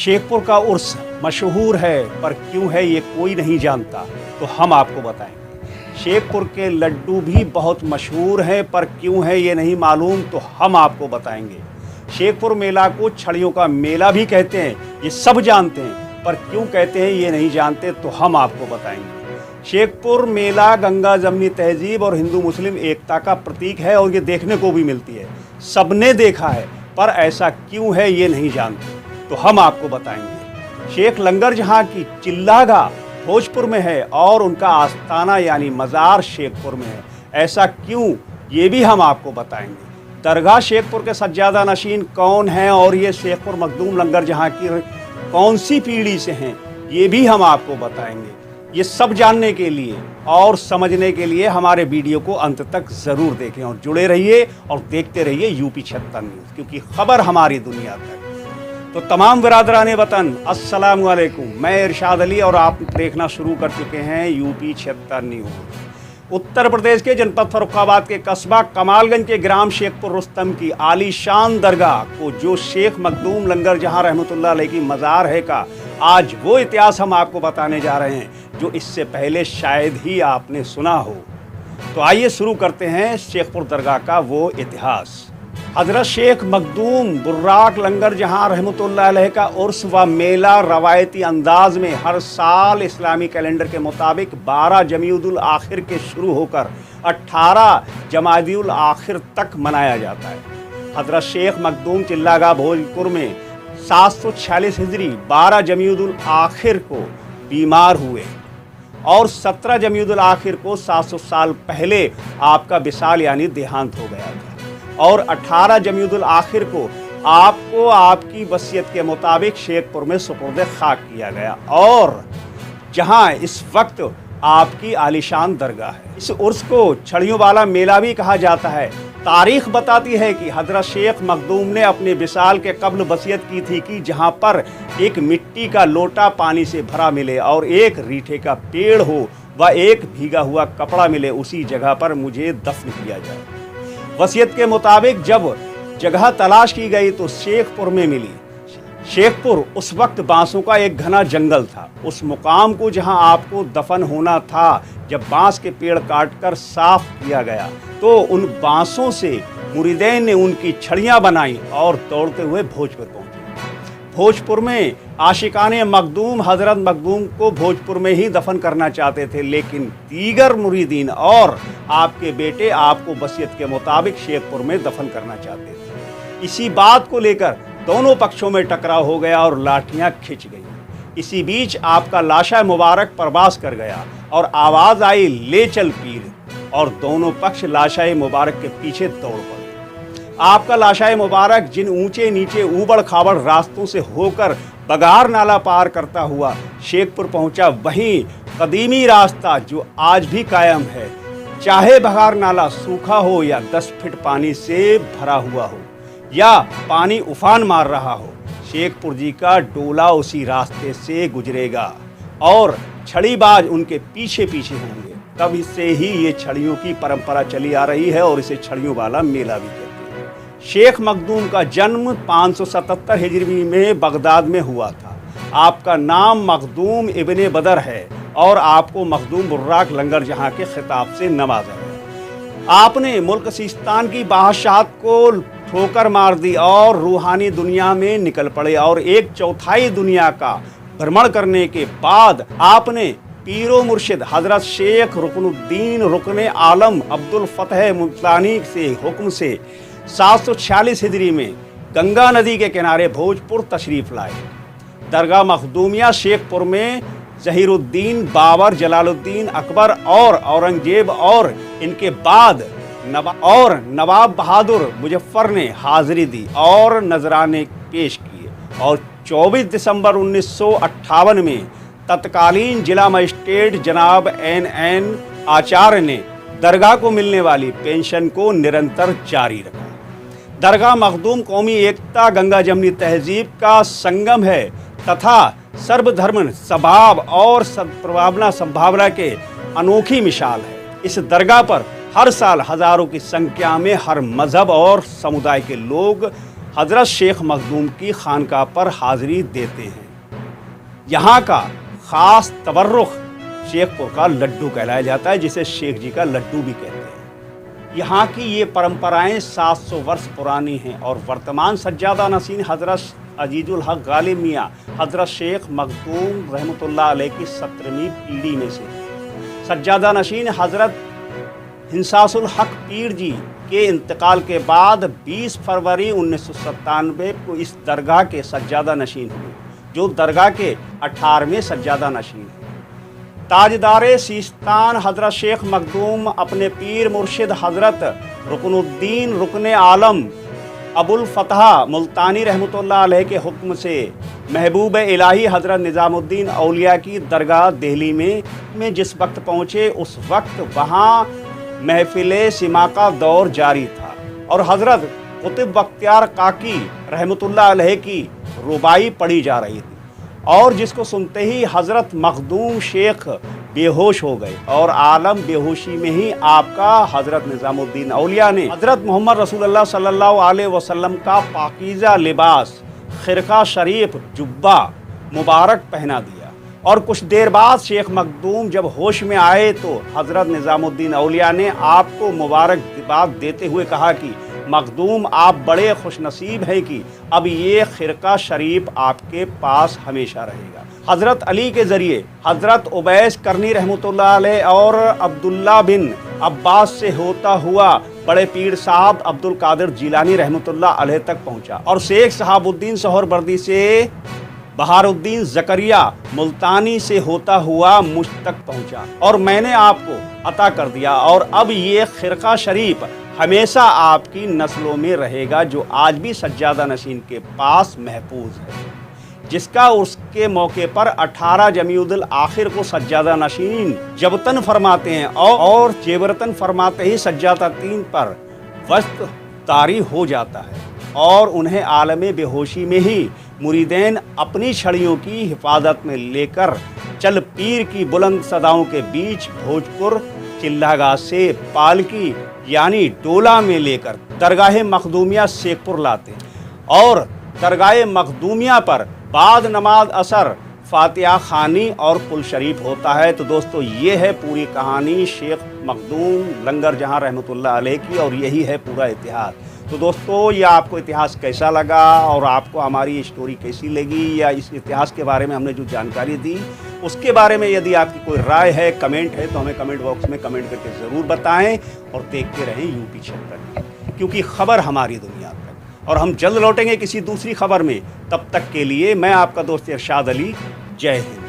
शेखपुर का उर्स मशहूर है, पर क्यों है ये कोई नहीं जानता, तो हम आपको बताएंगे। शेखपुर के लड्डू भी बहुत मशहूर हैं, पर क्यों है ये नहीं मालूम, तो हम आपको बताएंगे। शेखपुर मेला को छड़ियों का मेला भी कहते हैं, ये सब जानते हैं, पर क्यों कहते हैं ये नहीं जानते, तो हम आपको बताएंगे। शेखपुर मेला गंगा जमनी तहजीब और हिंदू मुस्लिम एकता का प्रतीक है और ये देखने को भी मिलती है, सबने देखा है, पर ऐसा क्यों है ये नहीं जानते, तो हम आपको बताएंगे। शेख लंगर जहां की चिल्लागाह भोजपुर में है और उनका आस्थाना यानी मज़ार शेखपुर में है, ऐसा क्यों ये भी हम आपको बताएंगे। दरगाह शेखपुर के सज्जादा नशीन कौन हैं और ये शेखपुर मखदूम लंगर जहां की कौन सी पीढ़ी से हैं, ये भी हम आपको बताएंगे। ये सब जानने के लिए और समझने के लिए हमारे वीडियो को अंत तक ज़रूर देखें और जुड़े रहिए और देखते रहिए यूपी 76 न्यूज़, क्योंकि खबर हमारी दुनिया तक। तो तमाम बिरादरान वतन अस्सलाम वालेकुम, मैं इरशाद अली और आप देखना शुरू कर चुके हैं यूपी 76 न्यूज़। उत्तर प्रदेश के जनपद फर्रुखाबाद के कस्बा कमालगंज के ग्राम शेखपुर रुस्तम की आलीशान दरगाह को जो शेख मखदूम लंगर जहां रहमतुल्लाह अलैह की मज़ार है का आज वो इतिहास हम आपको बताने जा रहे हैं जो इससे पहले शायद ही आपने सुना हो। तो आइए शुरू करते हैं शेखपुर दरगाह का वो इतिहास। हज़रत शेख मखदूम बुर्राक लंगर जहां रहमतुल्लाह अलैह का उर्स व मेला रवायती अंदाज में हर साल इस्लामी कैलेंडर के मुताबिक 12 जमीउल आखिर के शुरू होकर 18 जमादिउल आखिर तक मनाया जाता है। हज़रत शेख मखदूम चिल्लागाह भोजपुर में 746 हिजरी 12 जमीउल आखिर को बीमार हुए और 17 जमीउल आखिर को 700 साल पहले आपका विसाल यानी देहांत हो गया था और 18 जमीउल आखिर को आपको आपकी वसीयत के मुताबिक शेखपुर में सुपुर्द खाक किया गया और जहां इस वक्त आपकी आलीशान दरगाह है। इस उर्स को छड़ियों वाला मेला भी कहा जाता है। तारीख बताती है कि हज़रत शेख मखदूम ने अपने विसाल के कब्ल वसीयत की थी कि जहां पर एक मिट्टी का लोटा पानी से भरा मिले और एक रीठे का पेड़ हो व एक भीगा हुआ कपड़ा मिले, उसी जगह पर मुझे दफन किया जाए। वसीयत के मुताबिक जब जगह तलाश की गई तो शेखपुर में मिली। शेखपुर उस वक्त बांसों का एक घना जंगल था। उस मुकाम को जहां आपको दफन होना था, जब बांस के पेड़ काटकर साफ किया गया तो उन बांसों से मुरीदैन ने उनकी छड़ियां बनाई और दौड़ते हुए भोजपुर पहुंचे। भोजपुर में आशिकाने मखदूम हजरत मखदूम को भोजपुर में ही दफन करना चाहते थे, लेकिन दीगर मुरीदीन और आपके बेटे आपको वसीयत के मुताबिक शेखपुर में दफन करना चाहते थे। इसी बात को लेकर दोनों पक्षों में टकराव हो गया और लाठियां खिंच गई। इसी बीच आपका लाशा मुबारक परवास कर गया और आवाज आई ले चल पीर, और दोनों पक्ष लाशा मुबारक के पीछे दौड़ पड़े। आपका लाशा मुबारक जिन ऊंचे नीचे ऊबड़ खाबड़ रास्तों से होकर बगार नाला पार करता हुआ शेखपुर पहुंचा, वहीं कदीमी रास्ता जो आज भी कायम है, चाहे बगार नाला सूखा हो या 10 फीट पानी से भरा हुआ हो या पानी उफान मार रहा हो, शेखपुर जी का डोला उसी रास्ते से गुजरेगा और छड़ीबाज उनके पीछे पीछे होंगे। तब इससे ही ये छड़ियों की परंपरा चली आ रही है और इसे छड़ियों वाला मेला भी कहते हैं। शेख मखदूम का जन्म 577 हिजरी में बगदाद में हुआ था। आपका नाम मखदूम इब्ने बदर है और आपको मखदूम बुर्राक लंगर जहां के खिताब से नवाजा गया। आपने मुल्क सिस्तान की बादशाहत को ठोकर मार दी और रूहानी दुनिया में निकल पड़े और 1/4 दुनिया का भ्रमण करने के बाद आपने पीरो मुर्शिद हजरत शेख रुकनुद्दीन रुकने आलम अब्दुल फतह मुल्तानी से हुक्म से 746 हिजरी में गंगा नदी के किनारे भोजपुर तशरीफ लाए। दरगाह मखदूमिया शेखपुर में जहीरुद्दीन, बाबर, जलालुद्दीन, अकबर और औरंगजेब और इनके बाद नवाब बहादुर मुजफ्फर ने हाजिरी दी और नजराने पेश किए और 24 दिसंबर 1958 में तत्कालीन जिला मजिस्ट्रेट जनाब NN आचार्य ने दरगाह को मिलने वाली पेंशन को निरंतर जारी रखा। दरगाह मखदूम कौमी एकता गंगा जमनी तहजीब का संगम है तथा सर्वधर्म स्वभाव और सद्भावना संभावना के अनोखी मिसाल है। इस दरगाह पर हर साल हजारों की संख्या में हर मजहब और समुदाय के लोग हज़रत शेख मखदूम की खानकाह पर हाज़िरी देते हैं। यहाँ का ख़ास तबर्रुख शेखपुर का लड्डू कहलाया जाता है, जिसे शेख जी का लड्डू भी कहते हैं। यहाँ की ये परंपराएं 700 वर्ष पुरानी हैं और वर्तमान सज्जादा नशीन हज़रत अजीजुल हक गालिब मियाँ हज़रत शेख मखदूम रहमतुल्लाह अलैह की 17वीं पीढ़ी में से सज्जादा नशीन हज़रत हिंसासुल हक पीर जी के इंतकाल के बाद 20 फरवरी 1997 को इस दरगाह के सज्जादा नशीन हुए, जो दरगाह के 18वें सज्जादा नशीन हैं। ताजदारे सिस्तान हज़रत शेख मखदूम अपने पीर मुर्शिद हज़रत रुकनुद्दीन रुकने आलम अबुल फतह मुल्तानी रहमतुल्लाह अलैह के हुक्म से महबूब इलाही हज़रत निज़ामुद्दीन औलिया की दरगाह दिल्ली में जिस वक्त पहुँचे, उस वक्त वहाँ महफिल सिमा का दौर जारी था और हज़रत कुतुब बख्तियार काकी रहमतुल्लाह अलैह की रुबाई पढ़ी जा रही थी, और जिसको सुनते ही हज़रत मखदूम शेख बेहोश हो गए और आलम बेहोशी में ही आपका हज़रत निज़ामुद्दीन औलिया ने हज़रत मोहम्मद रसूलुल्लाह सल्लल्लाहु अलैहि वसल्लम का पाकीज़ा लिबास खिरका शरीफ जुब्बा मुबारक पहना दिया। और कुछ देर बाद शेख मखदूम जब होश में आए तो हज़रत निज़ामुद्दीन औलिया ने आपको मुबारकबाद देते हुए कहा कि मखदूम, आप बड़े खुशनसीब हैं कि अब ये खिरका शरीफ आपके पास हमेशा रहेगा। हज़रत अली के ज़रिए हज़रत उबैस करनी रहमतुल्लाह अलैह और अब्दुल्ला बिन अब्बास से होता हुआ बड़े पीर साहब अब्दुल कादिर जिलानी रहमतुल्लाह अलैह तक पहुँचा और शेख शहाबुद्दीन सोहरवर्दी से बहारुद्दीन ज़करिया मुल्तानी से होता हुआ मुझ तक पहुँचा और मैंने आपको अता कर दिया, और अब ये खिरका शरीफ हमेशा आपकी नस्लों में रहेगा, जो आज भी सज्जादा नशीन के पास महफूज है, जिसका उसके मौके पर 18 जमीउल आखिर को सज्जादा नशीन जबतन फरमाते हैं और जेबरतन फरमाते ही सज्जादा 3 पर वस्त तारी हो जाता है और उन्हें आलम बेहोशी में ही मुरीदैन अपनी छड़ियों की हिफाजत में लेकर चल पीर की बुलंद सदाओं के बीच भोजपुर चिल्लागाह से पालकी यानी डोला में लेकर दरगाह मखदूमिया शेखपुर लाते और दरगाह मखदूमिया पर बाद नमाज असर फातिहा खानी और कुल शरीफ होता है। तो दोस्तों, ये है पूरी कहानी शेख मखदूम लंगर जहां रहमतुल्लाह अलैह की, और यही है पूरा इतिहास। तो दोस्तों, ये आपको इतिहास कैसा लगा और आपको हमारी स्टोरी कैसी लगी, या इस इतिहास के बारे में हमने जो जानकारी दी उसके बारे में यदि आपकी कोई राय है, कमेंट है, तो हमें कमेंट बॉक्स में कमेंट करके ज़रूर बताएं और देखते रहें यूपी 76, क्योंकि खबर हमारी दुनिया तक। और हम जल्द लौटेंगे किसी दूसरी खबर में। तब तक के लिए मैं आपका दोस्त इरशाद अली। जय हिंद।